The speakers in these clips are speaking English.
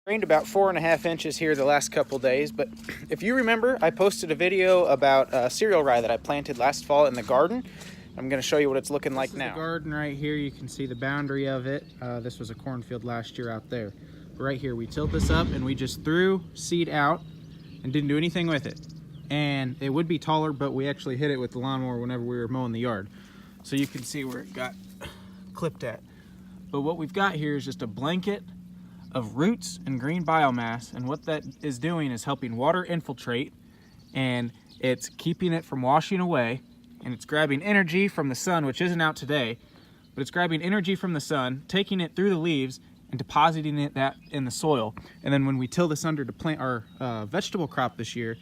Rained about 4.5 inches here the last couple days, but if you remember, I posted a video about cereal rye that I planted last fall in the garden. I'm going to show you what it's looking like now. This is the garden right here. You can see the boundary of it. This was a cornfield last year out there. Right here, we tilled this up and we just threw seed out and didn't do anything with it. And it would be taller, but we actually hit it with the lawnmower whenever we were mowing the yard. So you can see where it got clipped at. But what we've got here is just a blanket of roots and green biomass, and what that is doing is helping water infiltrate, and it's keeping it from washing away, and it's grabbing energy from the sun, which isn't out today, but it's grabbing energy from the sun, taking it through the leaves and depositing it in the soil. And then when we till this under to plant our vegetable crop this year,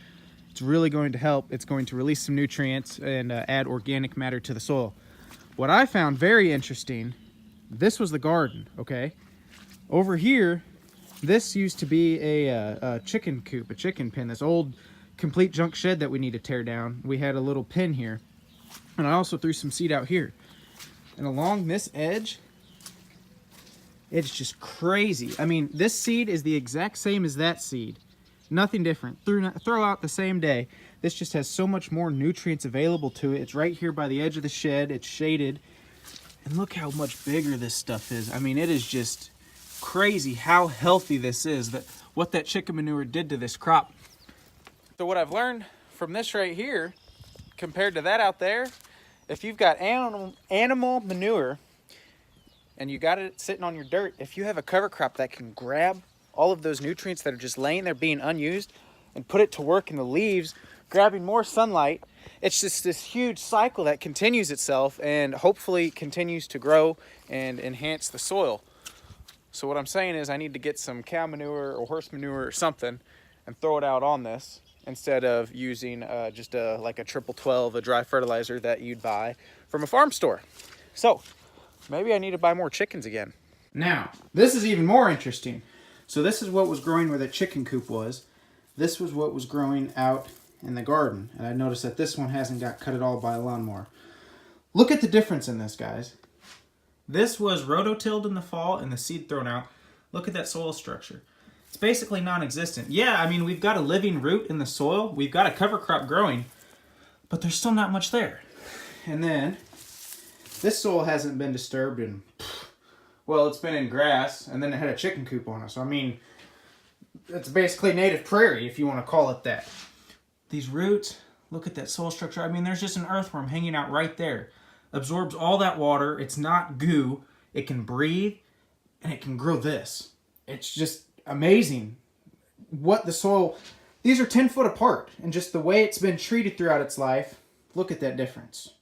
it's really going to help. It's going to release some nutrients and add organic matter to the soil. What I found very interesting, this was the garden, okay? Over here, this used to be a chicken coop, a chicken pen, this old complete junk shed that we need to tear down. We had a little pen here, and I also threw some seed out here. And along this edge, it's just crazy. I mean, this seed is the exact same as that seed. Nothing different. Throw out the same day. This just has so much more nutrients available to it. It's right here by the edge of the shed. It's shaded. And look how much bigger this stuff is. I mean, it is just crazy how healthy this is, that what that chicken manure did to this crop. So what I've learned from this right here compared to that out there, if you've got animal manure and you got it sitting on your dirt, if you have a cover crop that can grab all of those nutrients that are just laying there being unused and put it to work in the leaves, grabbing more sunlight, it's just this huge cycle that continues itself and hopefully continues to grow and enhance the soil. So what I'm saying is I need to get some cow manure or horse manure or something and throw it out on this instead of using just like a 12, a dry fertilizer that you'd buy from a farm store. So maybe I need to buy more chickens again. Now, this is even more interesting. So this is what was growing where the chicken coop was. This was what was growing out in the garden. And I noticed that this one hasn't got cut at all by a lawnmower. Look at the difference in this, guys. This was rototilled in the fall and the seed thrown out. Look at that soil structure. It's basically non-existent. Yeah, I mean, we've got a living root in the soil. We've got a cover crop growing, but there's still not much there. And then this soil hasn't been disturbed in, well, it's been in grass, and then it had a chicken coop on it. So, I mean, it's basically native prairie, if you want to call it that. These roots, look at that soil structure. I mean, there's just an earthworm hanging out right there. Absorbs all that water. It's not goo. It can breathe, and it can grow this. It's just amazing what the soil, these are 10 foot apart, and just the way it's been treated throughout its life, look at that difference.